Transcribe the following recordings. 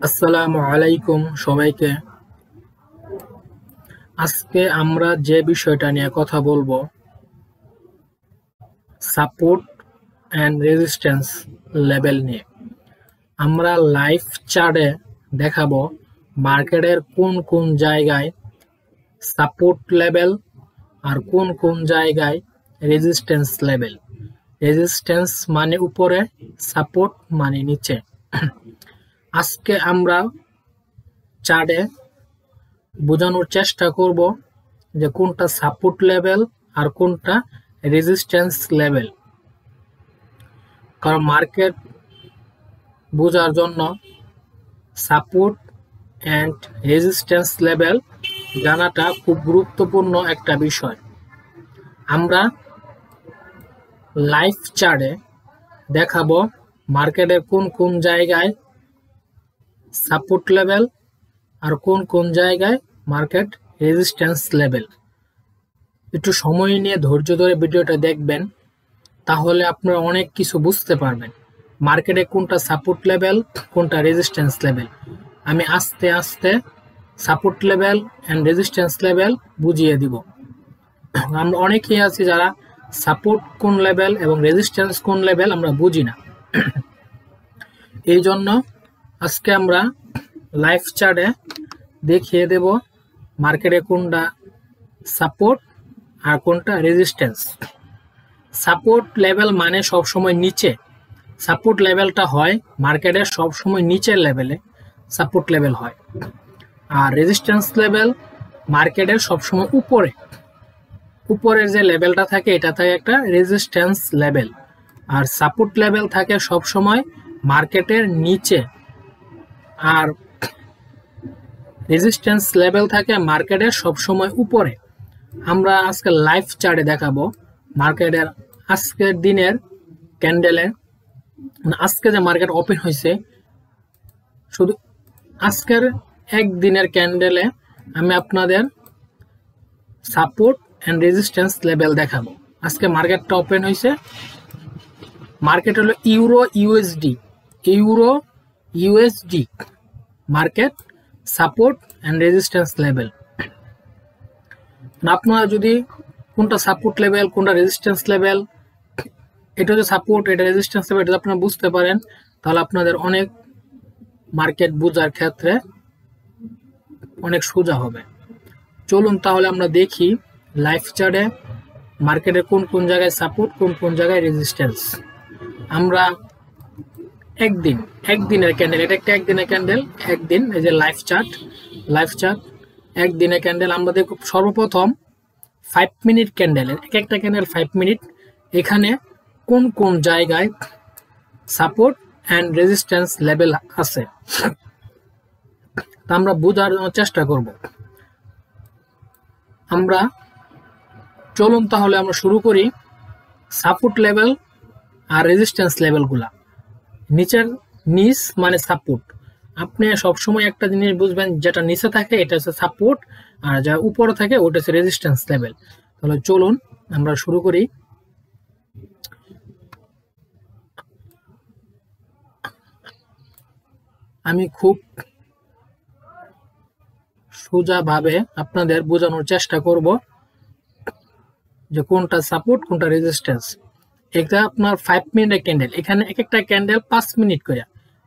আসসালামু আলাইকুম সবাইকে। আজকে আমরা যে বিষয়টা নিয়ে কথা বলবো, সাপোর্ট অ্যান্ড রেজিস্ট্যান্স লেভেল নিয়ে। আমরা লাইভ চার্টে দেখাবো মার্কেটের কোন কোন জায়গায় সাপোর্ট লেভেল আর কোন কোন জায়গায় রেজিস্ট্যান্স লেভেল। রেজিস্ট্যান্স মানে উপরে, সাপোর্ট মানে নিচে। আজকে আমরা চার্টে বোঝানোর চেষ্টা করব যে কোনটা সাপোর্ট লেভেল আর কোনটা রেজিস্ট্যান্স লেভেল। কারণ মার্কেট বোঝার জন্য সাপোর্ট অ্যান্ড রেজিস্ট্যান্স লেভেল জানাটা খুব গুরুত্বপূর্ণ একটা বিষয়। আমরা লাইভ চার্টে দেখাবো মার্কেটের কোন কোন জায়গায় সাপোর্ট লেভেল আর কোন কোন জায়গায় মার্কেট রেজিস্ট্যান্স লেভেল। একটু সময় নিয়ে ধৈর্য ধরে ভিডিওটা দেখবেন, তাহলে আপনারা অনেক কিছু বুঝতে পারবেন। মার্কেটে কোনটা সাপোর্ট লেভেল, কোনটা রেজিস্ট্যান্স লেভেল। আমি আস্তে আস্তে support level and resistance level বুঝিয়ে দিব। আমরা অনেকেই আছি যারা সাপোর্ট কোন লেভেল এবং রেজিস্ট্যান্স কোন লেভেল আমরা বুঝি না। এই জন্য আজকে আমরা লাইভ চার্টে দেখিয়ে দেব মার্কেটে কোনটা সাপোর্ট আর কোনটা রেজিস্ট্যান্স। সাপোর্ট লেভেল মানে সবসময় নিচে, সাপোর্ট লেভেলটা হয় মার্কেটের সবসময় নিচের লেভেলে সাপোর্ট লেভেল হয়। আর রেজিস্ট্যান্স লেভেল মার্কেটের সবসময় উপরে, উপরের যে লেভেলটা থাকে এটা থাকে একটা রেজিস্ট্যান্স লেভেল। আর সাপোর্ট লেভেল থাকে সবসময় মার্কেটের নিচে, আর রেজিস্ট্যান্স লেভেল থাকে মার্কেটের সবসময় উপরে। আমরা আজকে লাইভ চার্টে দেখাবো মার্কেটের আজকের দিনের ক্যান্ডেলে, আজকে যে মার্কেট ওপেন হয়েছে শুধু আজকের একদিনের ক্যান্ডেলে আমি আপনাদের সাপোর্ট অ্যান্ড রেজিস্ট্যান্স লেভেল দেখাবো। আজকে মার্কেটটা ওপেন হয়েছে, মার্কেট হলো euro USD, euro USD market support and resistance level. আপনারা যদি কোনটা সাপোর্ট লেভেল কোনটা রেজিস্ট্যান্স লেভেল, এটা হচ্ছে সাপোর্ট এটা রেজিস্ট্যান্স লেভেল, এটা আপনারা বুঝতে পারেন, তাহলে আপনাদের অনেক মার্কেট বোঝার ক্ষেত্রে অনেক সোজা হবে। চলুন তাহলে আমরা দেখি লাইভ চার্টে মার্কেটের কোন কোন জায়গায় সাপোর্ট কোন কোন জায়গায় রেজিস্ট্যান্স। আমরা একদিনের ক্যান্ডেল, এটা একটা একদিনের ক্যান্ডেল, একদিন এই যে লাইভ চার্ট একদিনের ক্যান্ডেল। আমরা দেখব সর্বপ্রথম 5 মিনিট ক্যান্ডেলের, এক একটা ক্যান্ডেল 5 মিনিট, এখানে কোন কোন জায়গায় সাপোর্ট অ্যান্ড রেজিস্ট্যান্স লেভেল আছে তা আমরা বোঝার চেষ্টা করব। আমরা চলুন তাহলে আমরা শুরু করি সাপোর্ট লেভেল আর রেজিস্ট্যান্স লেভেলগুলা। নিচের নিচ মানে সাপোর্ট, আপনি সবসময় একটা জিনিস বুঝবেন, যেটা নিচে থাকে এটা হচ্ছে সাপোর্ট আর যা উপরে থাকে ওটা হচ্ছে রেজিস্ট্যান্স লেভেল। তাহলে চলুন আমরা শুরু করি। আমি খুব সোজাভাবে আপনাদের বোঝানোর চেষ্টা করব যে কোনটা সাপোর্ট কোনটা রেজিস্ট্যান্স। এটা আপনার 5 মিনিটের ক্যান্ডেল, এখানে এক একটা ক্যান্ডেল 5 মিনিট করে,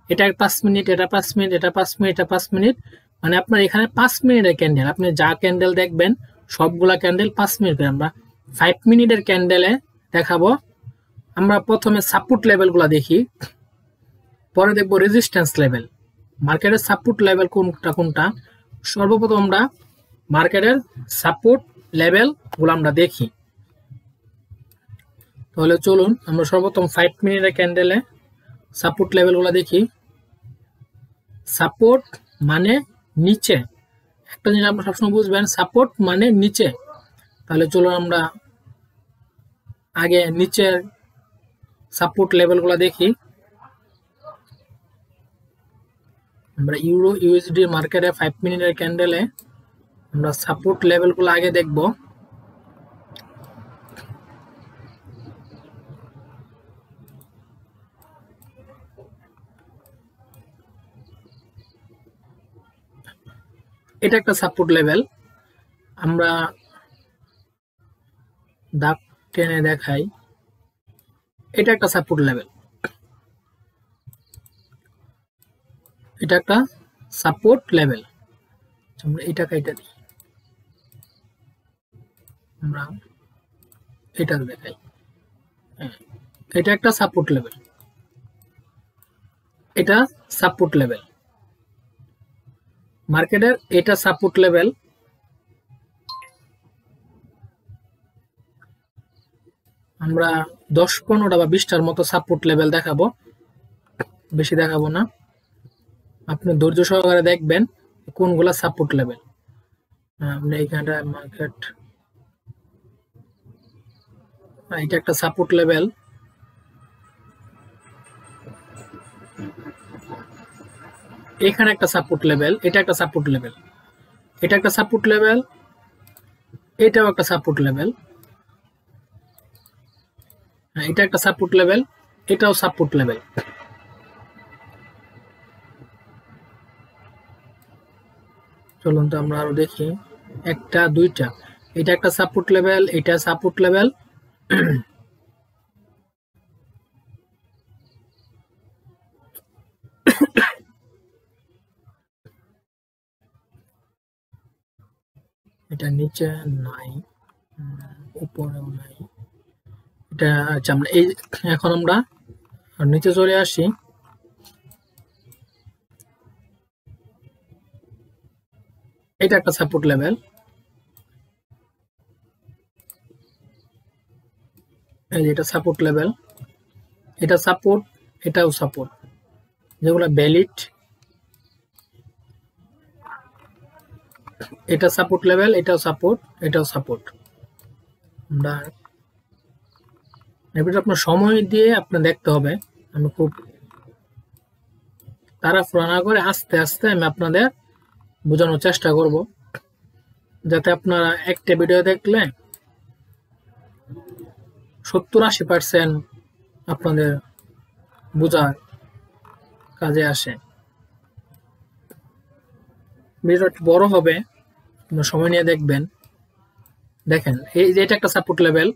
এটা 5 মিনিট, এটা 5 মিনিট, এটা 5 মিনিট, এটা 5 মিনিট, মানে আপনার এখানে 5 মিনিটের ক্যান্ডেল, আপনি যা ক্যান্ডেল দেখবেন সবগুলা ক্যান্ডেল 5 মিনিট করে। আমরা 5 মিনিটের ক্যান্ডেলে দেখাবো। আমরা প্রথমে সাপোর্ট লেভেলগুলো দেখি, পরে দেখবো রেজিস্ট্যান্স লেভেল। মার্কেটের সাপোর্ট লেভেল কোনটা কোনটা, সর্বপ্রথম আমরা মার্কেটের সাপোর্ট লেভেলগুলো আমরা দেখি। তাহলে চলুন আমরা সর্বপ্রথম 5 মিনিটের ক্যান্ডেলে সাপোর্ট লেভেলগুলো দেখি। সাপোর্ট মানে নিচে, একটা জিনিস আপনারা সবসময় বুঝবেন, সাপোর্ট মানে নিচে। তাহলে চলুন আমরা আগে নিচের সাপোর্ট লেভেলগুলো দেখি। আমরা ইউরো ইউএসডি মার্কেটে 5 মিনিটের ক্যান্ডেলে আমরা সাপোর্ট লেভেলগুলো আগে দেখব। এটা একটা সাপোর্ট লেভেল। আমরা দাগ টেনে দেখাই, এটা একটা সাপোর্ট লেভেল, এটা একটা সাপোর্ট লেভেল। আমরা এটা কাইটা দিই, আমরা এটা দেখাই, এটা একটা সাপোর্ট লেভেল, এটা সাপোর্ট লেভেল মার্কেটের, এটা সাপোর্ট লেভেল। আমরা 10-15টা বা 20টার মতো সাপোর্ট লেভেল দেখাবো, বেশি দেখাবো না। আপনি ধৈর্য সহকারে দেখবেন কোনগুলা সাপোর্ট লেভেল। আপনি এইখানটা মার্কেট, এটা একটা সাপোর্ট লেভেল, এখানে একটা সাপোর্ট লেভেল, এটা একটা সাপোর্ট লেভেল, এটা একটা সাপোর্ট লেভেল, এটাও একটা সাপোর্ট লেভেল, এটা একটা সাপোর্ট লেভেল, এটাও সাপোর্ট লেভেল। চলুন তো আমরা আরো দেখি, একটা দুইটা, এটা একটা সাপোর্ট লেভেল, এটা সাপোর্ট লেভেল, এটা নিচে নাই, উপরেও নাই, এটা আচ্ছা। আমরা এই এখন আমরা নিচে চলে আসি, এটা একটা সাপোর্ট লেভেল, এই এটা সাপোর্ট লেভেল, এটা সাপোর্ট, এটাও সাপোর্ট, যেগুলো ভ্যালিড, এটা সাপোর্ট লেভেল, এটাও সাপোর্ট, এটাও সাপোর্ট। আমরা এবার আপনার সময় দিয়ে আপনি দেখতে হবে, আমি খুব তাড়াহুড়া না করে আস্তে আস্তে আমি আপনাদের বোঝানোর চেষ্টা করব, যাতে আপনারা একটা ভিডিও দেখলে 70-80% আপনাদের বোঝার কাজে আসে। ভিডিওটা বড় হবে, সময় নিয়ে দেখবেন। দেখেন এই যে এটা একটা সাপোর্ট লেভেল,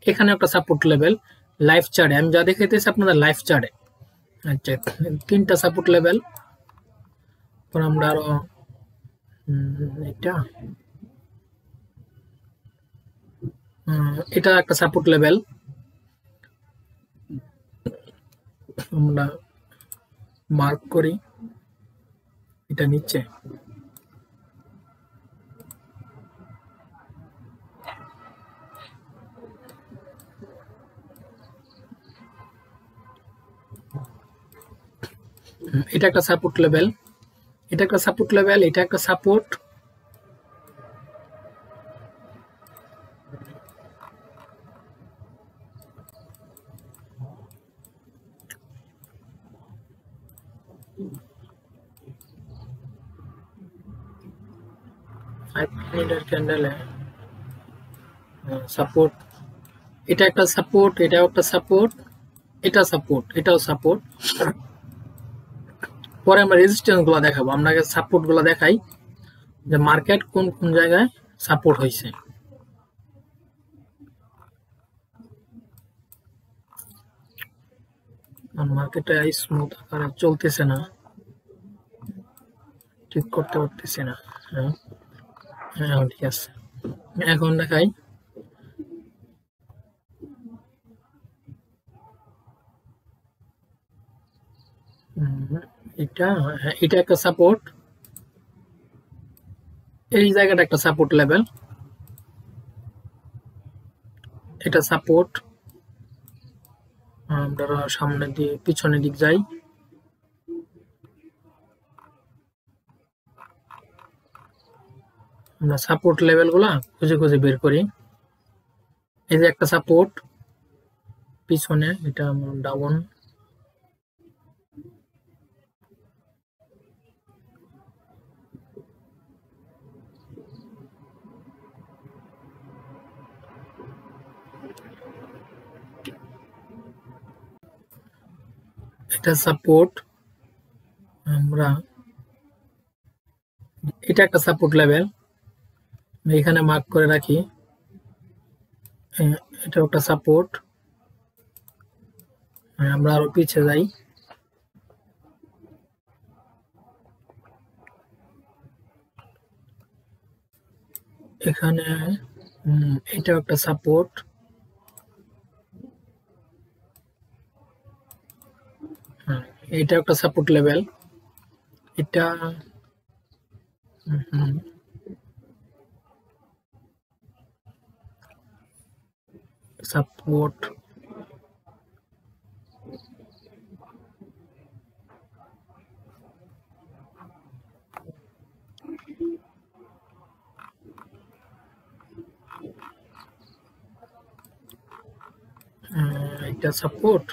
এখানে একটা সাপোর্ট লেভেল, লাইভ চার্টে আমি যা দেখাইতেছি আপনাদের লাইভ চার্টে। আচ্ছা, 3টা সাপোর্ট লেভেল। পর আমরা আরো এটা একটা সাপোর্ট লেভেল, আমরা মার্ক করি, এটা নিচে, এটা একটা সাপোর্ট লেভেল, এটা একটা সাপোর্ট লেভেল, এটা একটা সাপোর্ট, ক্যান্ডেলে সাপোর্ট, এটা একটা সাপোর্ট, এটাও একটা সাপোর্ট, এটা সাপোর্ট, এটাও সাপোর্ট। পরে আমরা রেজিস্ট্যান্স গুলো দেখাবো, আমরা আগে সাপোর্ট গুলো দেখাই যে মার্কেট কোন কোন জায়গায় সাপোর্ট হয়েছে। মার্কেটটা স্মুথ আকারে চলতেছে না, ঠিক করতে পারতেছি না। হ্যাঁ হ্যাঁ ঠিক আছে, এখন দেখাই। এটা এটা একটা সাপোর্ট, এই জায়গাটা একটা সাপোর্ট লেভেল, এটা সাপোর্ট। আমরা সামনে দিয়ে পিছনের দিক যাই, আমরা সাপোর্ট লেভেল গুলা খুঁজে খুঁজে বের করি। এই যে একটা সাপোর্ট পিছনে, এটা ডাউন, এটা সাপোর্ট, আমরা এটা একটা সাপোর্ট লেভেল, এখানে মার্ক করে রাখি। এটা একটা সাপোর্ট। আমরা আরো পিছিয়ে যাই। এখানে এটা একটা সাপোর্ট। এটা একটা সাপোর্ট লেভেল। এটা সাপোর্ট। এটা সাপোর্ট।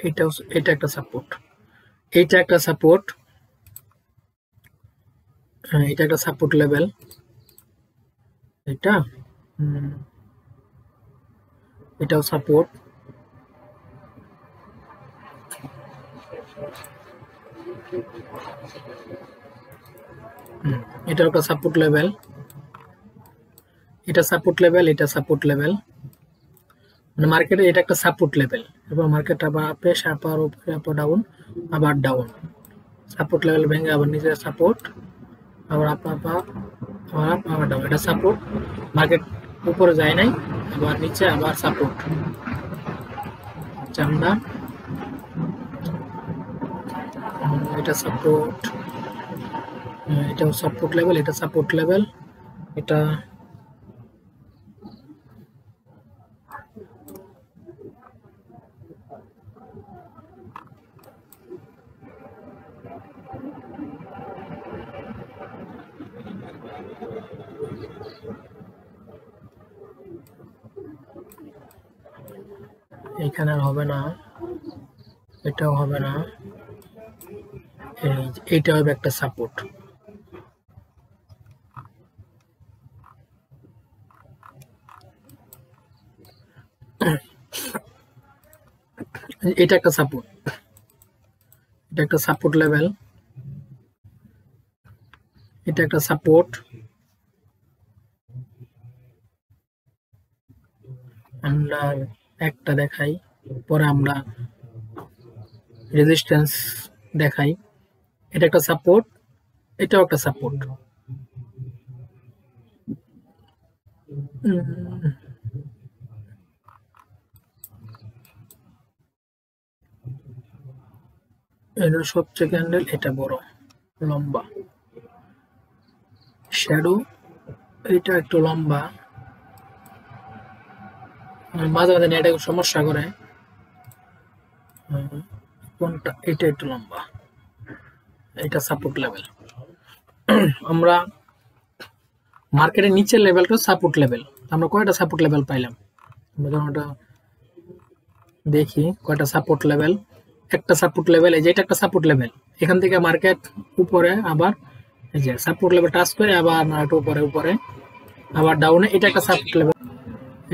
এটা একটা সাপোর্ট। এটা একটা সাপোর্ট। এটা একটা সাপোর্ট লেভেল। এটাও সাপোর্ট। এটা একটা সাপোর্ট লেভেল। এটা সাপোর্ট লেভেল। এটা সাপোর্ট লেভেল। মানে মার্কেটে এটা একটা সাপোর্ট লেভেল, এবং মার্কেট আবার আপে আবার উপরে আবার ডাউন, আবার ডাউন। সাপোর্ট লেভেল ভেঙে আবার নিচে সাপোর্ট, আবার আপ আবার ডাউন। এটা সাপোর্ট। মার্কেট উপরে যায় নাই, আবার নিচে আবার সাপোর্ট। আমরা এটা সাপোর্ট। এটাও সাপোর্ট লেভেল। এটা সাপোর্ট লেভেল। এটা এখানে আর হবে না, এটাও হবে না। এইটা হবে একটা সাপোর্ট। এটা একটা সাপোর্ট। এটা একটা সাপোর্ট লেভেল। এটা একটা সাপোর্ট। আমরা একটা দেখাই, পরে আমরা রেজিস্ট্যান্স দেখাই। এটা একটা সাপোর্ট। এটাও একটা সাপোর্ট। এটা সবচেয়ে ক্যান্ডেল, এটা বড় লম্বা। শ্যাডো, এটা একটু লম্বা। মাঝে মাঝে নেটে সমস্যা করে। কোনটা? এটা একটু লম্বা। এটা সাপোর্ট লেভেল। আমরা মার্কেটের নিচের লেভেলটা সাপোর্ট লেভেল। আমরা কয়টা সাপোর্ট লেভেল পাইলাম? আমরা দেখি কয়টা সাপোর্ট লেভেল। একটা সাপোর্ট লেভেল, এই যে এটা একটা সাপোর্ট লেভেল। এখান থেকে মার্কেট উপরে আবার এই যে সাপোর্ট লেভেল টাচ করে আবার মার্কেট উপরে উপরে আবার ডাউনে। এটা একটা সাপোর্ট লেভেল।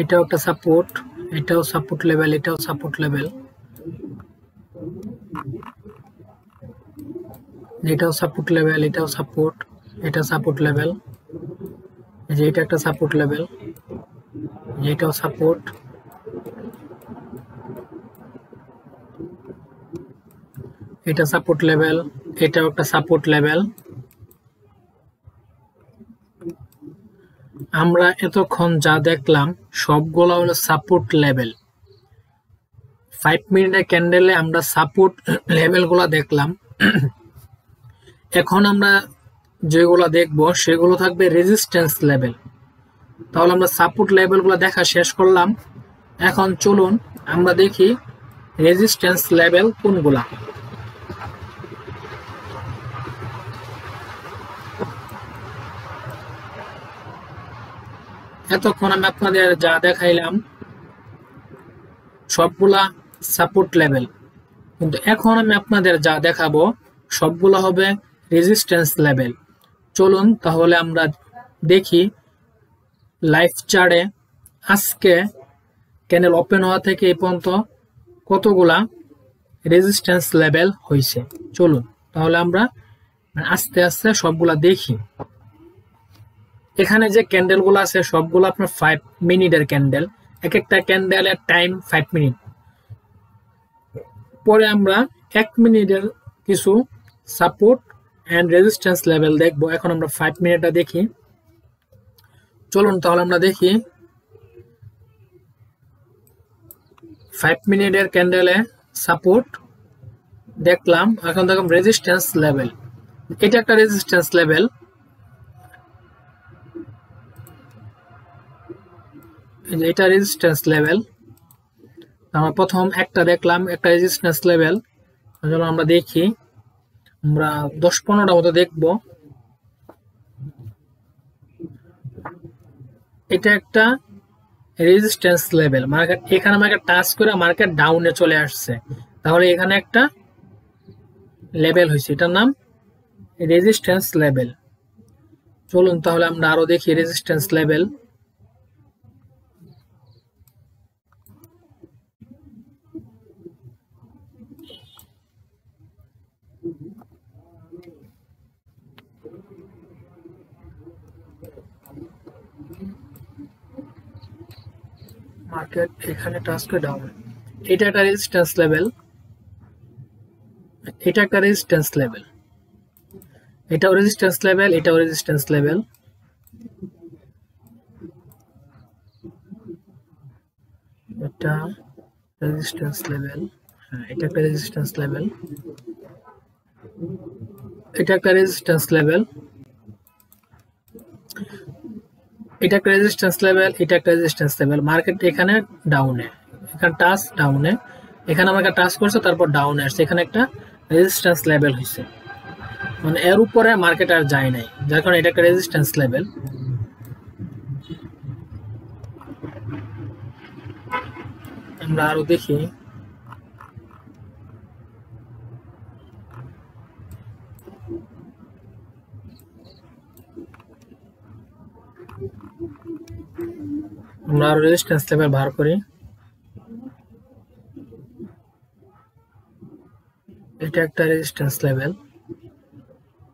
এটাও একটা সাপোর্ট। এটাও সাপোর্ট লেভেল। এটাও সাপোর্ট লেভেল। এটাও সাপোর্ট লেভেল। এটাও সাপোর্ট। এটা সাপোর্ট লেভেল। এই যে এটা একটা সাপোর্ট লেভেল। এটাও সাপোর্ট। এটা সাপোর্ট লেভেল। এটাও একটা সাপোর্ট লেভেল। আমরা এতক্ষণ যা দেখলাম সবগুলো হলো সাপোর্ট লেভেল। 5 মিনিটের ক্যান্ডেলে আমরা সাপোর্ট লেভেলগুলো দেখলাম। এখন আমরা যেগুলো দেখব সেগুলো থাকবে রেজিস্ট্যান্স লেভেল। তাহলে আমরা সাপোর্ট লেভেলগুলো দেখা শেষ করলাম। এখন চলুন আমরা দেখি রেজিস্ট্যান্স লেভেল কোনগুলা। এতক্ষণ আমি আপনাদের যা দেখাইলাম সবগুলা সাপোর্ট লেভেল, কিন্তু এখন আমি আপনাদের যা দেখাবো সবগুলো হবে রেজিস্ট্যান্স লেভেল। চলুন তাহলে আমরা দেখি লাইভ চার্টে আজকে ক্যান্ডেল ওপেন হওয়া থেকে এই পর্যন্ত কতগুলা রেজিস্ট্যান্স লেভেল হয়েছে। চলুন তাহলে আমরা আস্তে আস্তে সবগুলা দেখি। এখানে যে ক্যান্ডেল গুলো আছে সবগুলো আপনার 5 মিনিটের ক্যান্ডেল, এক একটা ক্যান্ডেলের টাইম 5 মিনিট। পরে আমরা 1 মিনিটের কিছু সাপোর্ট এন্ড রেজিস্ট্যান্স লেভেল দেখবো। এখন আমরা 5 মিনিটটা দেখি। চলুন তাহলে আমরা দেখি 5 মিনিটের ক্যান্ডেলে সাপোর্ট দেখলাম। এখন দেখুন রেজিস্ট্যান্স লেভেল, এটা একটা রেজিস্ট্যান্স লেভেল, এটা রেজিস্ট্যান্স লেভেল। আমরা প্রথম একটা দেখলাম, একটা রেজিস্ট্যান্স লেভেল। চলো আমরা দেখি, আমরা 10-15টা মতো দেখবো। এটা একটা রেজিস্ট্যান্স লেভেল, মার্কেট এখানে মার্কেট টাচ করে মার্কেট ডাউনে চলে আসছে, তাহলে এখানে একটা লেভেল হয়েছে, এটার নাম রেজিস্ট্যান্স লেভেল। চলুন তাহলে আমরা আরো দেখি রেজিস্ট্যান্স লেভেল। মার্কেট এখানে টাচ করে ডাউন, এটা একটা রেজিস্ট্যান্স লেভেল, এটা একটা রেজিস্ট্যান্স লেভেল, এটাও রেজিস্ট্যান্স লেভেল, এটাও রেজিস্ট্যান্স লেভেল। এটা রেজিস্ট্যান্স লেভেল, হ্যাঁ এটা একটা রেজিস্ট্যান্স লেভেল, এটা একটা রেজিস্ট্যান্স লেভেল, এটা একটা রেজিস্ট্যান্স লেভেল, এটা একটা রেজিস্ট্যান্স লেভেল। মার্কেট এখানে ডাউনে, এখানে টাচ ডাউনে, এখানে আমাকে টাচ করছে তারপর ডাউনে আসছে, এখানে একটা রেজিস্ট্যান্স লেভেল হয়েছে, মানে এর উপরে মার্কেট আর যায় নাই, যার কারণে এটা একটা রেজিস্ট্যান্স লেভেল। আমরা আরো দেখি, আমরা আরো রেজিস্ট্যান্স লেভেল বার করি। এটা একটা রেজিস্ট্যান্স লেভেল,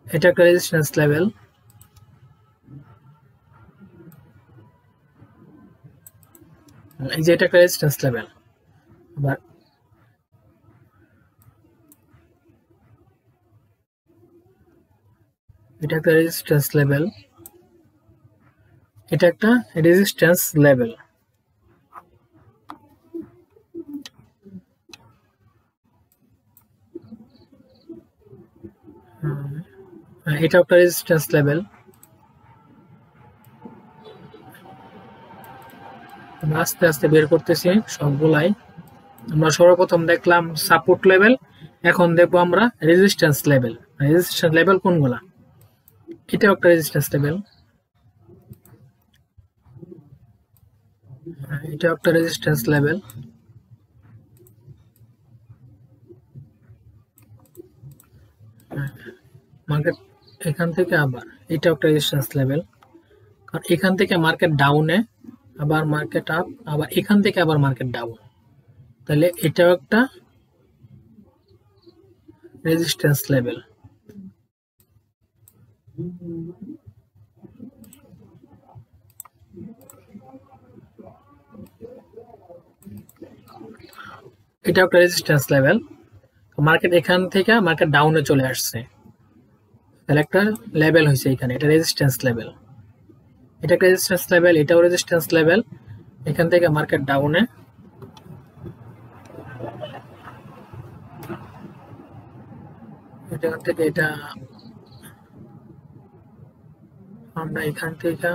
এটা একটা রেজিস্ট্যান্স লেভেল, এই যে এটা একটা রেজিস্ট্যান্স লেভেল। আবার এটা একটা রেজিস্ট্যান্স লেভেল, এটা একটা রেজিস্ট্যান্স লেভেল। এটা একটা রেজিস্ট্যান্স লেভেল। আস্তে আস্তে বের করতেছি সবগুলাই। আমরা সর্বপ্রথম দেখলাম সাপোর্ট লেভেল, এখন দেখবো আমরা রেজিস্ট্যান্স লেভেল। রেজিস্ট্যান্স লেভেল কোনগুলা? এটাও একটা রেজিস্ট্যান্স লেভেল, এটা একটা রেজিস্ট্যান্স লেভেল, মার্কেট এখান থেকে আবার এটা একটা রেজিস্ট্যান্স লেভেল, কারণ এখান থেকে মার্কেট ডাউনে, আবার মার্কেট আপ, আবার এখান থেকে আবার মার্কেট ডাউন, তাহলে এটাও একটা রেজিস্ট্যান্স লেভেল। এটা একটা রেজিস্ট্যান্স লেভেল, মার্কেট এখান থেকে মার্কেট ডাউনে চলে আসছে, তাহলে একটা লেভেল হয়েছে এখানে, এটা রেজিস্ট্যান্স লেভেল। এটা একটা রেজিস্ট্যান্স লেভেল, এটাও রেজিস্ট্যান্স লেভেল, এখান থেকে মার্কেট ডাউনে, এখান থেকে এটা আমরা এখান থেকে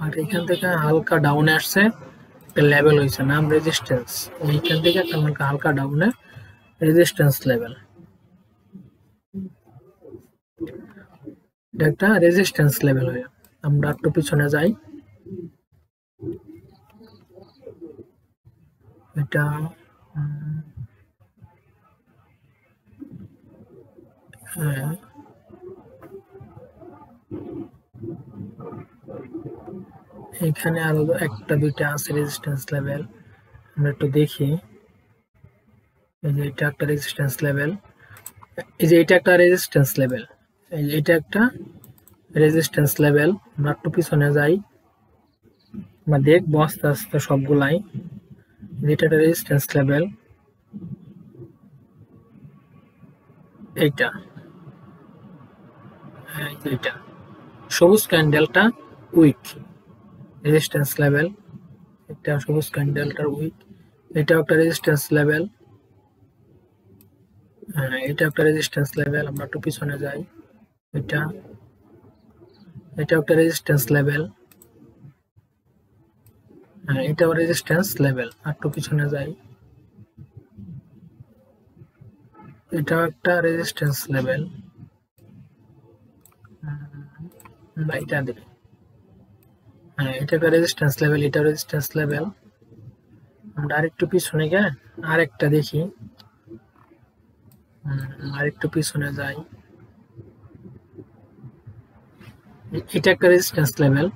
আর এখান থেকে হালকা ডাউনে আসছে, একটা লেভেল হয়েছে নাম রেজিস্ট্যান্স, এইখান থেকে একটা হালকা ডাউনে রেজিস্ট্যান্স লেভেল, এটা একটা রেজিস্ট্যান্স লেভেল হয়ে। আমরা একটু পিছনে যাই, এটা হ্যাঁ, এখানে আরো একটা দুইটা আছে রেজিস্ট্যান্স লেভেল, আমরা একটু দেখি। এই যে এটা একটা রেজিস্ট্যান্স লেভেল, এই যে এটা একটা রেজিস্ট্যান্স লেভেল, এই যে এটা একটা রেজিস্ট্যান্স লেভেল। আমরা একটু পিছনে যাই, আমরা দেখবো আস্তে আস্তে সবগুলাই। এটা একটা রেজিস্ট্যান্স লেভেল, এইটা, হ্যাঁ এইটা সবুজ ক্যান্ডেলটা উইক রেজিস্ট্যান্স লেভেল, এটা সবুজ ক্যান্ডেলটার উইক। এটাও একটা রেজিস্ট্যান্স লেভেল, হ্যাঁ এটা একটা রেজিস্ট্যান্স লেভেল। আমরা একটু পিছনে যাই, এটা, এটাও একটা রেজিস্ট্যান্স লেভেল, হ্যাঁ এটাও রেজিস্ট্যান্স লেভেল। একটু পিছনে যাই, এটাও একটা রেজিস্ট্যান্স লেভেল, আমরা এটা দেখি, হ্যাঁ এটা একটা রেজিস্ট্যান্স লেভেল, এটাও রেজিস্ট্যান্স লেভেল। আমরা আরেকটু পিছনে গিয়ে আরেকটা দেখি, আরেকটু পিছনে যাই, এটা একটা রেজিস্ট্যান্স লেভেল,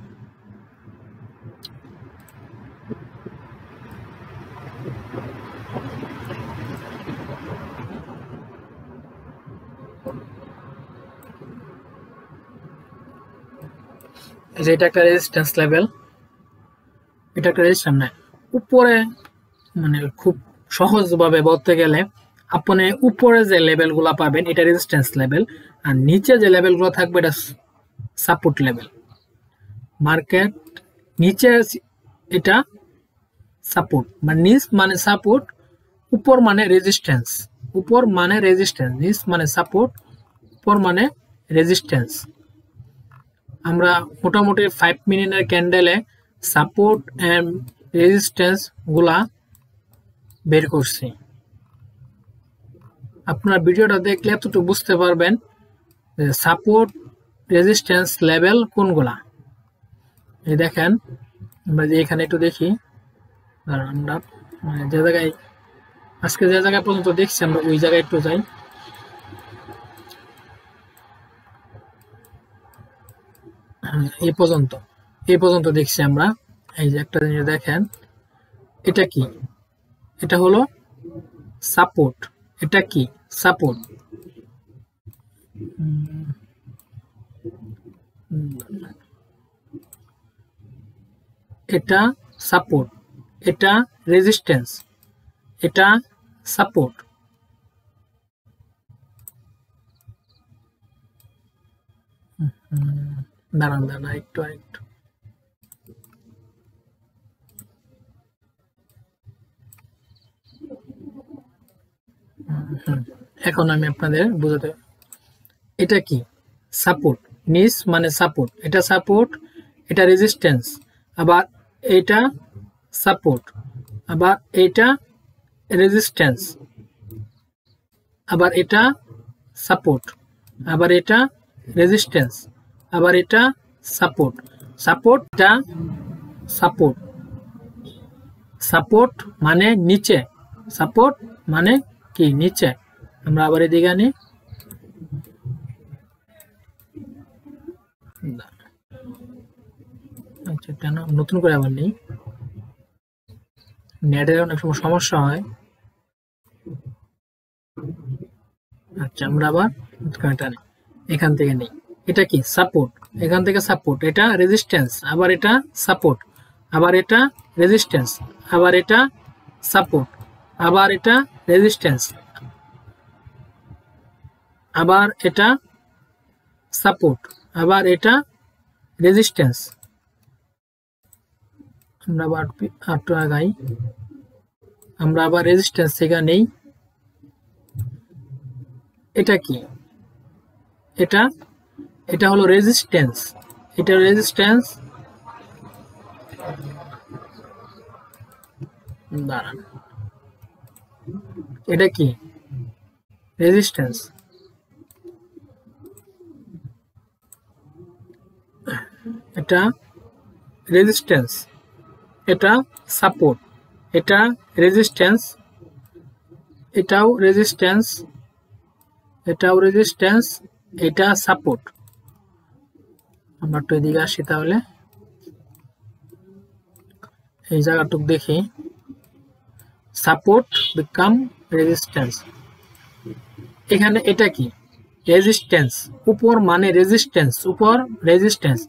এটা একটা রেজিস্ট্যান্স লেভেল, এটা একটা রেজিস্ট্যান্স না। উপরে মানে খুব সহজভাবে বলতে গেলে আপনি উপরে যে লেভেলগুলো পাবেন এটা রেজিস্ট্যান্স লেভেল, আর নিচে যে লেভেলগুলো থাকবে এটা সাপোর্ট লেভেল। মার্কেট নিচে এটা সাপোর্ট, মানে নিচ মানে সাপোর্ট, উপর মানে রেজিস্ট্যান্স, উপর মানে রেজিস্ট্যান্স, নিচ মানে সাপোর্ট, উপর মানে রেজিস্ট্যান্স। আমরা মোটামুটি 5 মিনিটের ক্যান্ডেলে সাপোর্ট এন্ড রেজিস্ট্যান্স গুলা বের করছি। আপনার ভিডিওটা দেখলে এতটুকু বুঝতে পারবেন সাপোর্ট রেজিস্ট্যান্স লেভেল কোনগুলা। এই দেখেন, আমরা যে এখানে একটু দেখি, আমরা যে জায়গায় আজকে যে জায়গায় পর্যন্ত দেখছি আমরা ওই জায়গায় একটু যাই। এই পর্যন্ত দেখছি আমরা। এই যে একটা জিনিস দেখেন, এটা কি, এটা হলো সাপোর্ট, এটা কি সাপোর্ট, এটা সাপোর্ট, এটা রেজিস্ট্যান্স, এটা সাপোর্ট। দাঁড়ান দাঁড়ান একটু আরেকটু, এখন আমি আপনাদের বোঝাতে, এটা কি সাপোর্ট, নিচ মানে সাপোর্ট, এটা সাপোর্ট, এটা রেজিস্ট্যান্স, আবার এটা সাপোর্ট, আবার এটা রেজিস্ট্যান্স, আবার এটা সাপোর্ট, আবার এটা রেজিস্ট্যান্স, আবার এটা সাপোর্ট। সাপোর্টটা সাপোর্ট, সাপোর্ট মানে নিচে, সাপোর্ট মানে কি নিচে। আমরা আবার এদিকে আনি, আচ্ছা কেন নতুন করে আবার নেই, নেটের অনেক সময় সমস্যা হয়। আচ্ছা আমরা আবার টানি, এখান থেকে নেই। এটা কি সাপোর্ট, এখান থেকে সাপোর্ট, এটা রেজিস্ট্যান্স, আবার এটা সাপোর্ট, আবার এটা রেজিস্ট্যান্স, আবার এটা সাপোর্ট, আবার এটা রেজিস্ট্যান্স, আবার এটা সাপোর্ট, আবার এটা রেজিস্ট্যান্স। আমরা আবার একটু আগাই, আমরা আবার রেজিস্ট্যান্স থেকে নেই। এটা কি, এটা, এটা হলো রেজিস্ট্যান্স, এটা রেজিস্ট্যান্স, দাঁড়ান, এটা কি রেজিস্ট্যান্স, এটা রেজিস্ট্যান্স, এটা সাপোর্ট, এটা রেজিস্ট্যান্স, এটাও রেজিস্ট্যান্স, এটাও রেজিস্ট্যান্স, এটা সাপোর্ট। আমরা একটু এদিকে আসি, তাহলে এই জায়গাটুকু দেখি, সাপোর্ট বিকাম রেজিস্ট্যান্স। এখানে এটা কি রেজিস্ট্যান্স, উপর মানে রেজিস্ট্যান্স, উপর রেজিস্ট্যান্স,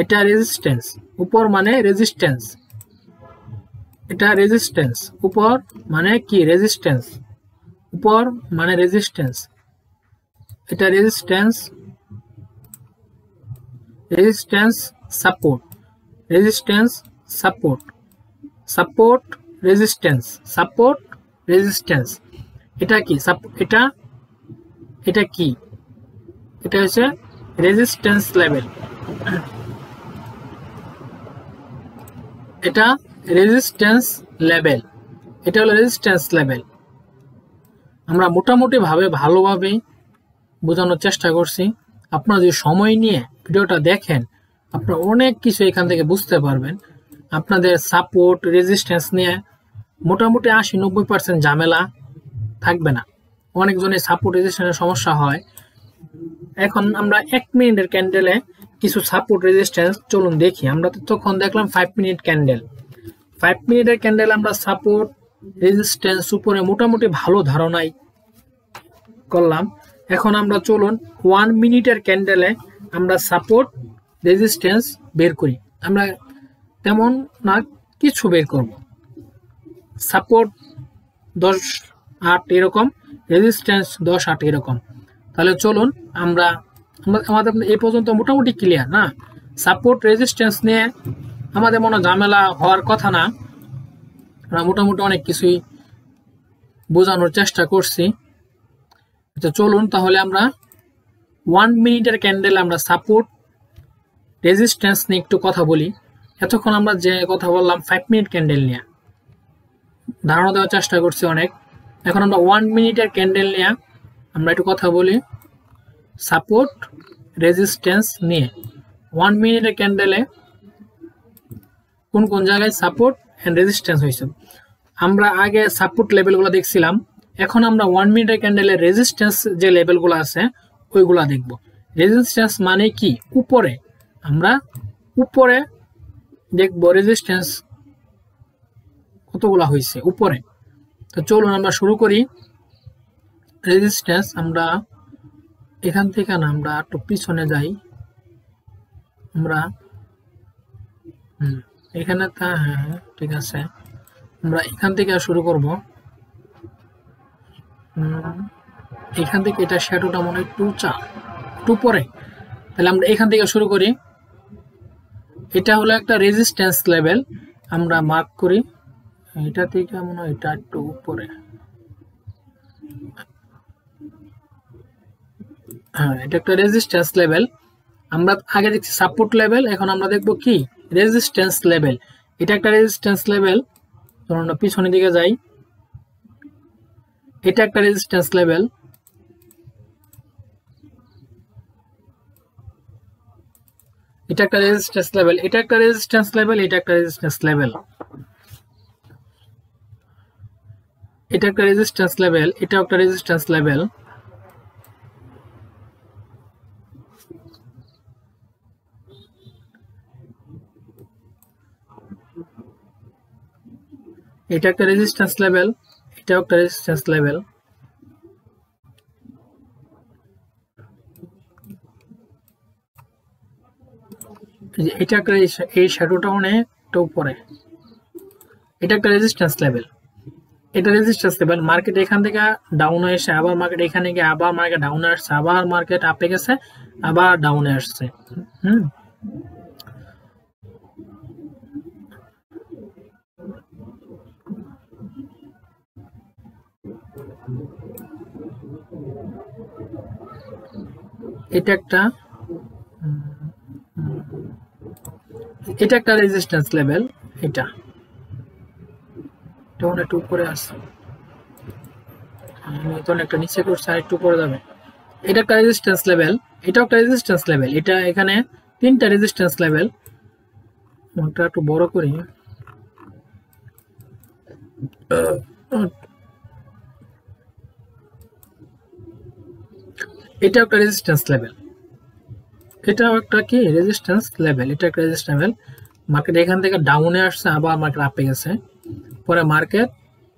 এটা রেজিস্ট্যান্স, উপর মানে রেজিস্ট্যান্স, এটা রেজিস্ট্যান্স, উপর মানে কি রেজিস্ট্যান্স, উপর মানে রেজিস্ট্যান্স, এটা resistance, resistance support, resistance support, support resistance, support resistance. এটা কি এটা, এটা কি, এটা হচ্ছে রেজিস্ট্যান্স লেভেল, এটা রেজিস্ট্যান্স লেভেল, এটা হলো রেজিস্ট্যান্স লেভেল। আমরা মোটামুটি ভাবে ভালোভাবে বোঝানোর চেষ্টা করছি। আপনারা যদি সময় নিয়ে ভিডিওটা দেখেন, আপনারা অনেক কিছু এখান থেকে বুঝতে পারবেন। আপনাদের সাপোর্ট রেজিস্ট্যান্স নিয়ে মোটামুটি 80-90% ঝামেলা থাকবে না। অনেকজনের সাপোর্ট রেজিস্ট্যান্সের সমস্যা হয়। এখন আমরা 1 মিনিটের ক্যান্ডেলে কিছু সাপোর্ট রেজিস্ট্যান্স চলুন দেখি। আমরা তো তখন দেখলাম 5 মিনিট ক্যান্ডেল, 5 মিনিটের ক্যান্ডেল আমরা সাপোর্ট রেজিস্ট্যান্স উপরে মোটামুটি ভালো ধারণাই করলাম। এখন আমরা চলুন 1 মিনিটের ক্যান্ডেলে আমরা সাপোর্ট রেজিস্ট্যান্স বের করি। আমরা তেমন না কিছু বের করব, সাপোর্ট 10-8 এরকম, রেজিস্ট্যান্স 10-8 এরকম। তাহলে চলুন আমরা আমাদের এই পর্যন্ত মোটামুটি ক্লিয়ার না? সাপোর্ট রেজিস্ট্যান্স নিয়ে আমাদের মনে ঝামেলা হওয়ার কথা না। আমরা মোটামুটি অনেক কিছুই বোঝানোর চেষ্টা করছি। তো চলুন তাহলে আমরা 1 মিনিটের ক্যান্ডেল আমরা সাপোর্ট রেজিস্ট্যান্স নিয়ে একটু কথা বলি। এতক্ষণ আমরা যে কথা বললাম 5 মিনিট ক্যান্ডেল নিয়ে ধারণা দেওয়ার চেষ্টা করছি অনেক। এখন আমরা 1 মিনিটের ক্যান্ডেল নিয়ে আমরা একটু কথা বলি সাপোর্ট রেজিস্ট্যান্স নিয়ে। 1 মিনিটের ক্যান্ডেলে কোন কোন জায়গায় সাপোর্ট এন্ড রেজিস্ট্যান্স হয়েছে আমরা আগে সাপোর্ট লেভেলগুলো দেখছিলাম। এখন আমরা 1 মিনিটের ক্যান্ডেলের রেজিস্ট্যান্স যে লেভেলগুলো আছে ওইগুলা দেখব। রেজিস্ট্যান্স মানে কি, উপরে, আমরা উপরে দেখব রেজিস্ট্যান্স কতগুলা হয়েছে উপরে। তো চলুন আমরা শুরু করি। রেজিস্ট্যান্স আমরা এখান থেকে না, আমরা একটু পিছনে যাই। আমরা এখানে হ্যাঁ ঠিক আছে, আমরা এখান থেকে শুরু করব। এখান থেকে এটা শ্যাডোটা মনে হয় একটু উঁচা, একটু পরে, তাহলে আমরা এখান থেকে শুরু করি। এটা হলো একটা রেজিস্ট্যান্স লেভেল, আমরা মার্ক করি। এটা থেকে মনে হয় এটা একটু উপরে, হ্যাঁ এটা একটা রেজিস্ট্যান্স লেভেল। আমরা আগে দেখছি সাপোর্ট লেভেল, এখন আমরা দেখব কি রেজিস্ট্যান্স লেভেল। এটা একটা রেজিস্ট্যান্স লেভেল, ধরুন আমরা পিছনের দিকে যাই। এটা একটা রেজিস্ট্যান্স লেভেল, এটা একটা রেজিস্ট্যান্স লেভেল, এটা একটা রেজিস্ট্যান্স লেভেল, এটা একটা রেজিস্ট্যান্স লেভেল, এটা একটা রেজিস্ট্যান্স লেভেল, এটা একটা রেজিস্ট্যান্স লেভেল। এটা একটা রেজিস্ট্যান্স লেভেল, এটা একটা রেজিস্ট্যান্স লেভেল। এটা একটা, এই শ্যাডোটা অনেকটা উপরে, এটা একটা রেজিস্ট্যান্স লেভেল, এটা রেজিস্ট্যান্স লেভেল। মার্কেট এখান থেকে ডাউনে এসে আবার মার্কেট এখানে গিয়ে আবার মার্কেট ডাউনে আসছে, আবার মার্কেট আপে গেছে, আবার ডাউনে আসছে। এটা একটা, এটা একটা রেজিস্ট্যান্স লেভেল, এটা একটু উপরে আছে, একটা নিচে করছে আর একটু উপরে যাবে। এটা একটা রেজিস্ট্যান্স লেভেল, এটাও একটা রেজিস্ট্যান্স লেভেল। এটা এখানে 3টা রেজিস্ট্যান্স লেভেল। ওটা একটু বড় করি। এটাও একটা রেজিস্ট্যান্স লেভেল, এটাও একটা কি রেজিস্ট্যান্স লেভেল, এটা একটা রেজিস্ট্যান্স লেভেল। মার্কেট এখান থেকে ডাউনে আসছে, আবার মার্কেট আপে গেছে, পরে মার্কেট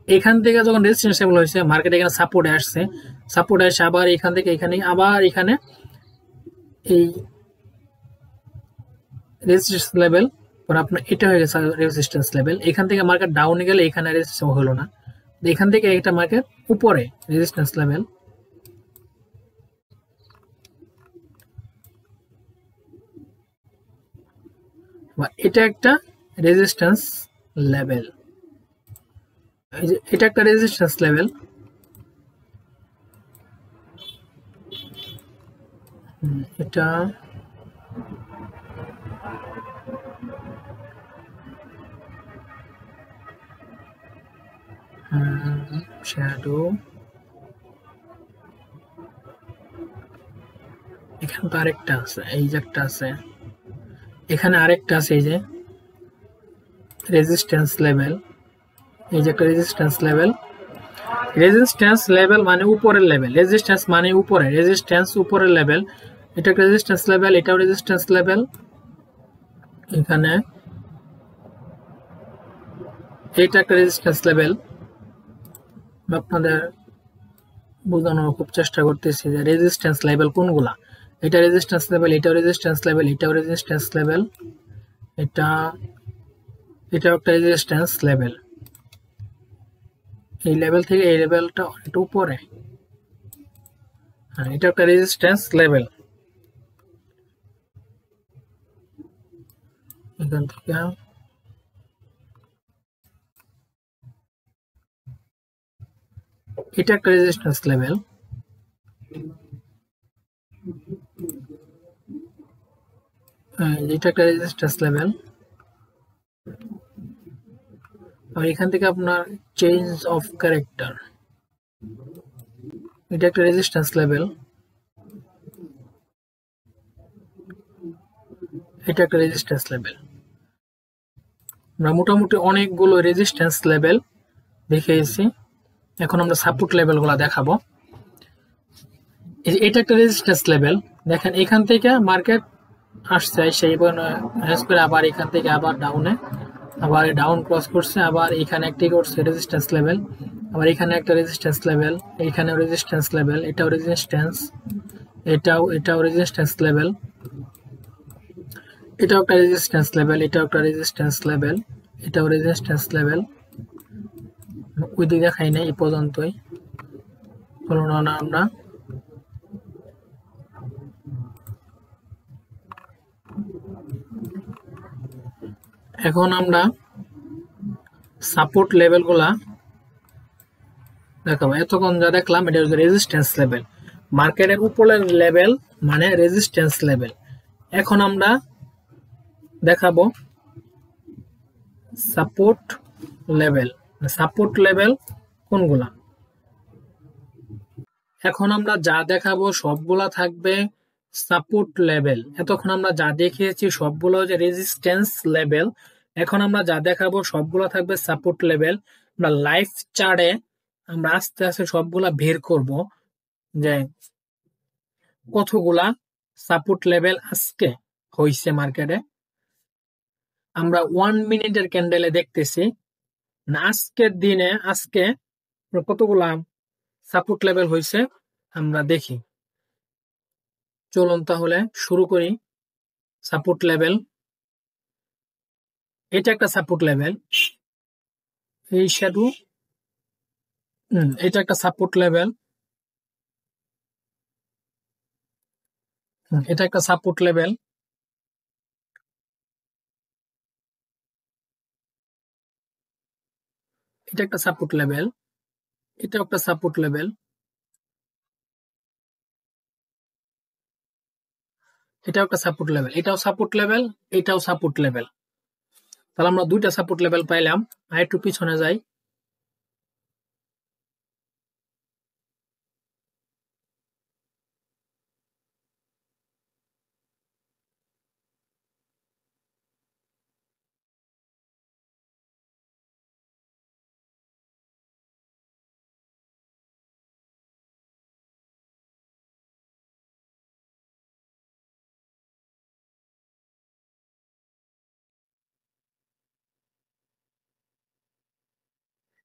এখান থেকে যখন রেজিস্ট্যান্স লেভেল হয়েছে, মার্কেট এখানে সাপোর্টে আসছে, সাপোর্টে এসে আবার এখান থেকে এখানে, আবার এখানে এই রেজিস্ট্যান্স লেভেল, পরে আপনার এটা হয়ে গেছে রেজিস্ট্যান্স লেভেল। এখান থেকে মার্কেট ডাউনে গেলে এখানে রেজিস্ট্যান্স হলো না, এখান থেকে এটা মার্কেট উপরে রেজিস্ট্যান্স লেভেল, বা এটা একটা রেজিস্ট্যান্স লেভেল, এটা একটা রেজিস্ট্যান্স লেভেল। এটা শ্যাডো, এখানে তো আরেকটা আছে, এই যে একটা আছে, এখানে আরেকটা আছে, এই যে রেজিস্ট্যান্স লেভেল, এই যে একটা রেজিস্ট্যান্স লেভেল। রেজিস্ট্যান্স লেভেল মানে উপরের লেভেল, রেজিস্ট্যান্স মানে উপরে, রেজিস্ট্যান্স উপরের লেভেল, এটা একটা রেজিস্ট্যান্স লেভেল, এটাও রেজিস্ট্যান্স লেভেল। এখানে এটা একটা রেজিস্ট্যান্স লেভেল। আপনাদের বোঝানোর খুব চেষ্টা করতেছি যে রেজিস্ট্যান্স লেভেল কোনগুলা। এটা রেজিস্ট্যান্স লেভেল, এটাও রেজিস্ট্যান্স লেভেল, এটাও রেজিস্ট্যান্স লেভেল, এটা এটাও একটা রেজিস্ট্যান্স লেভেল। এই লেভেল থেকে এই লেভেলটা একটু উপরে, হ্যাঁ এটা একটা রেজিস্ট্যান্স লেভেল। এখান থেকে এটা একটা রেজিস্ট্যান্স লেভেল, এটা একটা রেজিস্ট্যান্স লেভেল। আর এখান থেকে আপনার চেঞ্জ অফ ক্যারেক্টার, এটা একটা রেজিস্ট্যান্স লেভেল, এটা একটা রেজিস্ট্যান্স লেভেল। আমরা মোটামুটি অনেকগুলো রেজিস্ট্যান্স লেভেল দেখিয়েছি, এখন আমরা সাপোর্ট লেভেলগুলো দেখাবো। এটা একটা রেজিস্ট্যান্স লেভেল, দেখেন এখান থেকে মার্কেট আসছে, সেই করে আবার এখান থেকে আবার ডাউনে, আবার ডাউন ক্রস করছে, আবার এখানে একটি করছে রেজিস্ট্যান্স লেভেল, আবার এখানে একটা রেজিস্ট্যান্স লেভেল, এখানেও রেজিস্ট্যান্স লেভেল, এটাও রেজিস্ট্যান্স, এটাও রেজিস্ট্যান্স লেভেল, এটাও একটা রেজিস্ট্যান্স লেভেল, এটাও একটা রেজিস্ট্যান্স লেভেল, এটাও রেজিস্ট্যান্স লেভেল। ওই দিকে দেখাই নাই এই পর্যন্তই, হলো না আমরা। এখন আমরা সাপোর্ট লেভেলগুলা দেখাবো। এতক্ষণ যা দেখলাম এটা হচ্ছে রেজিস্ট্যান্স লেভেল, মার্কেটের উপরের লেভেল মানে রেজিস্ট্যান্স লেভেল। এখন আমরা দেখাবো সাপোর্ট লেভেল, সাপোর্ট লেভেল কোনগুলা। এখন আমরা যা দেখাবো সবগুলা থাকবে সাপোর্ট লেভেল। এতক্ষণ আমরা যা দেখিয়েছি সবগুলো হচ্ছে রেজিস্ট্যান্স লেভেল, এখন আমরা যা দেখাবো সবগুলা থাকবে সাপোর্ট লেভেল। আমরা লাইভ চার্টে আমরা আস্তে আস্তে সবগুলা বের করব যে কতগুলা সাপোর্ট লেভেল আজকে হয়েছে মার্কেটে। আমরা 1 মিনিটের ক্যান্ডেলে দেখতেছি না আজকের দিনে আজকে কতগুলা সাপোর্ট লেভেল হয়েছে আমরা দেখি। চলুন তাহলে শুরু করি। সাপোর্ট লেভেল, এটা একটা সাপোর্ট লেভেল, এই শ্যাডো, এটা একটা সাপোর্ট লেভেল, এটা একটা সাপোর্ট লেভেল, এটা একটা সাপোর্ট লেভেল, এটা একটা সাপোর্ট লেভেল, এটাও একটা সাপোর্ট লেভেল, এটাও সাপোর্ট লেভেল, এটাও সাপোর্ট লেভেল। তাহলে আমরা দুইটা সাপোর্ট লেভেল পাইলাম। আর একটু পিছনে যাই।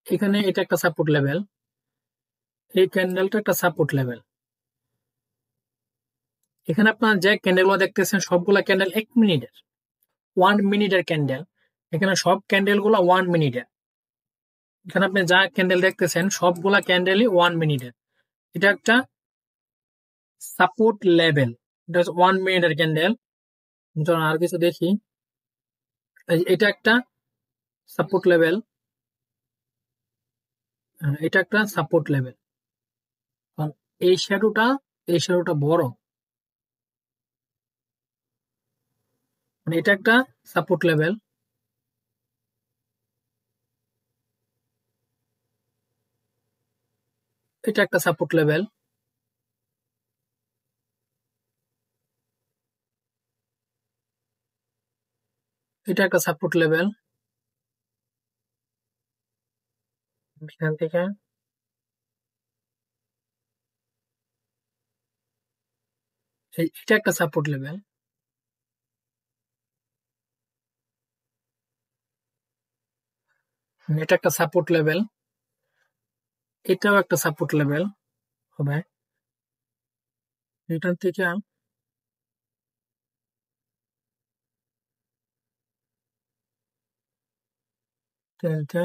এখানে এটা একটা সাপোর্ট লেভেল, এই ক্যান্ডেলটা একটা সাপোর্ট লেভেল। এখানে আপনার যে ক্যান্ডেলগুলো দেখতেছেন সবগুলা ক্যান্ডেল 1 মিনিটের, 1 মিনিটের ক্যান্ডেল। এখানে সব ক্যান্ডেলগুলো 1 মিনিটের। এখানে আপনি যা ক্যান্ডেল দেখতেছেন সবগুলা ক্যান্ডেলই 1 মিনিটের। এটা একটা সাপোর্ট লেভেল, এটা 1 মিনিটের ক্যান্ডেল। চলুন আর কিছু দেখি। এটা একটা সাপোর্ট লেভেল, এটা একটা সাপোর্ট লেভেল। এই শ্যাডোটা বড়, মানে এটা একটা সাপোর্ট লেভেল। এটা একটা সাপোর্ট লেভেল। এটা একটা সাপোর্ট লেভেল। এখান থেকে এটা একটা সাপোর্ট লেভেল। এটা একটা সাপোর্ট লেভেল। এটাও একটা সাপোর্ট লেভেল হবে। এটার থেকে এটা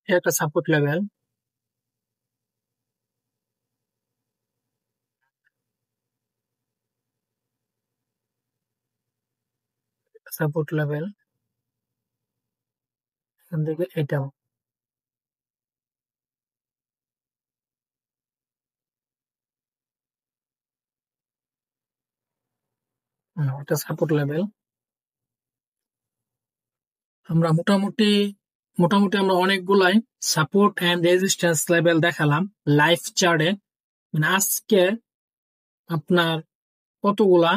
একটা সাপোর্ট লেভেল। Support level. এখান থেকে এটাও এটা সাপোর্ট লেভেল। আমরা মোটামুটি আমরা অনেকগুলাই সাপোর্ট এন্ড রেজিস্ট্যান্স লেভেল দেখালাম লাইভ চার্টে। মানে আজকে আপনার কতগুলা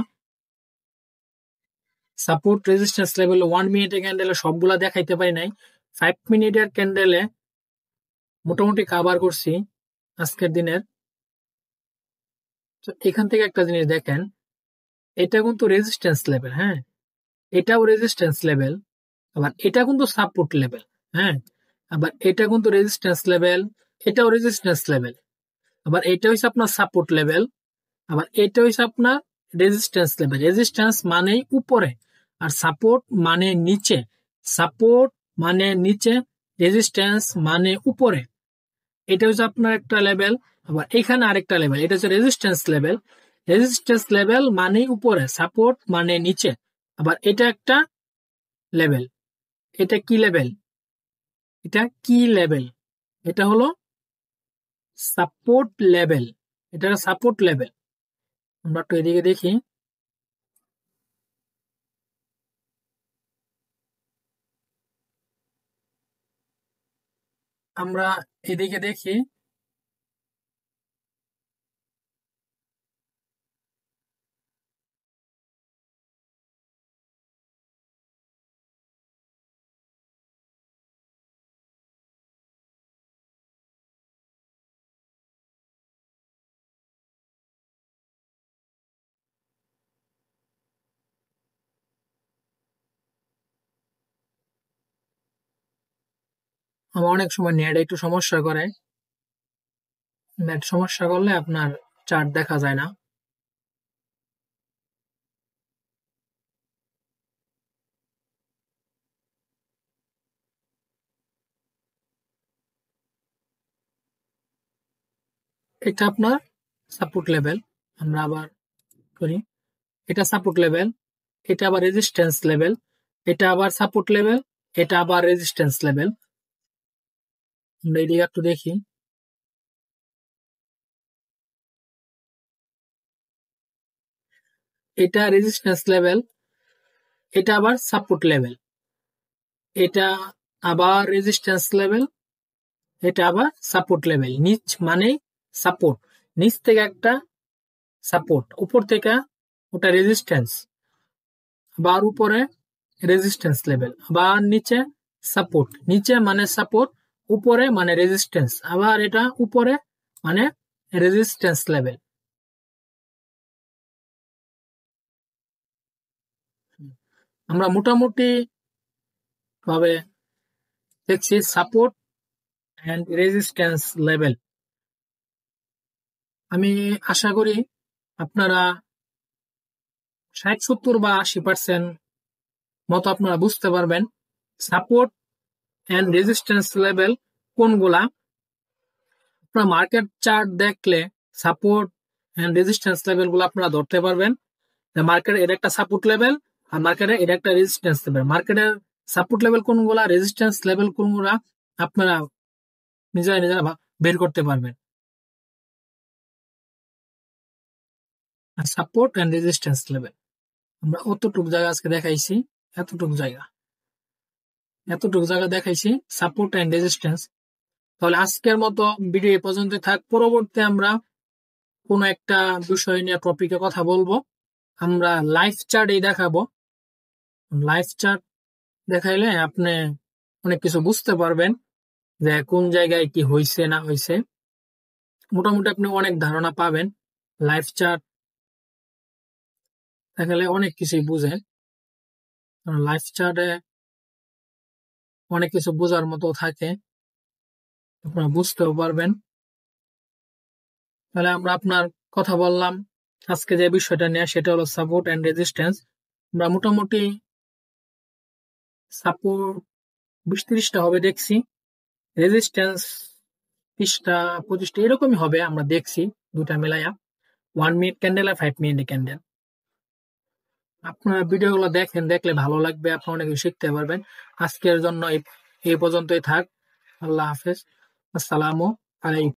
সাপোর্ট রেজিস্ট্যান্স লেভেল 1 মিনিটের ক্যান্ডেলে সবগুলা দেখাইতে পারি নাই। 5 মিনিটের ক্যান্ডেলে মোটামুটি কভার করছি আজকের দিনের। তো এখান থেকে একটা জিনিস দেখেন, এটা কিন্তু রেজিস্ট্যান্স লেভেল, হ্যাঁ, এটাও রেজিস্ট্যান্স লেভেল। আবার এটা কিন্তু সাপোর্ট লেভেল, হ্যাঁ, আবার এটা কিন্তু রেজিস্ট্যান্স লেভেল, এটাও রেজিস্ট্যান্স লেভেল। আবার এটা হচ্ছে আপনার সাপোর্ট লেভেল, আবার এটা হচ্ছে আপনার রেজিস্ট্যান্স লেভেল। রেজিস্ট্যান্স মানে উপরে আর সাপোর্ট মানে নিচে। সাপোর্ট মানে নিচে, রেজিস্ট্যান্স মানে উপরে। এটা হচ্ছে আপনার একটা লেভেল। আবার এখানে আরেকটা লেভেল, এটা হচ্ছে রেজিস্ট্যান্স লেভেল। রেজিস্ট্যান্স লেভেল মানে উপরে, সাপোর্ট মানে নিচে। আবার এটা একটা লেভেল। এটা কি লেভেল? এটা কি লেভেল? এটা হলো সাপোর্ট লেভেল। এটা সাপোর্ট লেভেল। আমরা একটু এদিকে দেখি। আমরা এদিকে দেখি। আমার অনেক সময় নেট একটু সমস্যা করে। নেট সমস্যা করলে আপনার চার্ট দেখা যায় না। এটা আপনার সাপোর্ট লেভেল। আমরা আবার করি, এটা সাপোর্ট লেভেল, এটা আবার রেজিস্ট্যান্স লেভেল, এটা আবার সাপোর্ট লেভেল, এটা আবার রেজিস্ট্যান্স লেভেল। আমরা এদিকে একটু দেখি। এটা রেজিস্ট্যান্স লেভেল, এটা আবার সাপোর্ট লেভেল, এটা আবার রেজিস্ট্যান্স লেভেল, এটা আবার সাপোর্ট লেভেল। নিচ মানে সাপোর্ট, নিচ থেকে একটা সাপোর্ট, উপর থেকে ওটা রেজিস্ট্যান্স, আবার উপরে রেজিস্ট্যান্স লেভেল, আবার নিচে সাপোর্ট, নিচে মানে সাপোর্ট, উপরে মানে রেজিস্ট্যান্স, আবার এটা উপরে মানে রেজিস্ট্যান্স লেভেল। আমরা মোটামুটি ভাবে দেখছি সাপোর্ট এন্ড রেজিস্ট্যান্স লেভেল। আমি আশা করি আপনারা 60-70 বা 80% মতো আপনারা বুঝতে পারবেন সাপোর্ট এন্ড রেজিস্ট্যান্স লেভেল কোনগুলা। আপনারা মার্কেট চার্ট দেখলে সাপোর্ট এন্ড রেজিস্ট্যান্স লেভেল গুলো আপনারা ধরতে পারবেন। মার্কেটে এটা একটা সাপোর্ট লেভেল আর মার্কেটে এটা একটা রেজিস্ট্যান্স লেভেল। মার্কেটের সাপোর্ট লেভেল কোনগুলা, রেজিস্ট্যান্স লেভেল কোনগুলা আপনারা নিজেরা বের করতে পারবেন। সাপোর্ট এন্ড রেজিস্ট্যান্স লেভেল আমরা অতটুকু জায়গা আজকে দেখাইছি, এতটুকু জায়গা দেখাইছি সাপোর্ট এন্ড রেজিস্ট্যান্স। তাহলে আজকের মতো ভিডিও এ পর্যন্ত থাক। পরবর্তী আমরা কোন একটা বিষয় নিয়ে টপিকে কথা বলবো। আমরা লাইভ চার্টই দেখাবো। লাইভ চার্ট দেখাইলে আপনি অনেক কিছু বুঝতে পারবেন যে কোন জায়গায় কি হয়েছে না হয়েছে। মোটামুটি আপনি অনেক ধারণা পাবেন। লাইভ চার্ট দেখালে অনেক কিছুই বুঝেন। লাইভ চার্টে অনেক কিছু বোঝার মতো থাকে, আপনারা বুঝতেও পারবেন। তাহলে আমরা আপনার কথা বললাম আজকে যে বিষয়টা নিয়ে, সেটা হলো সাপোর্ট এন্ড রেজিস্ট্যান্স। আমরা মোটামুটি সাপোর্ট 20-30টা হবে দেখছি, রেজিস্ট্যান্স 30টা 25টা এরকমই হবে আমরা দেখছি, দুটা মিলাইয়া 1 মিনিট ক্যান্ডেল আর 5 মিনিট ক্যান্ডেল। আপনারা ভিডিওগুলো দেখেন, দেখলে ভালো লাগবে, আপনারা অনেক কিছু শিখতে পারবেন। আজকের জন্য এই পর্যন্তই থাক। আল্লাহ হাফেজ, আসসালামু আলাইকুম।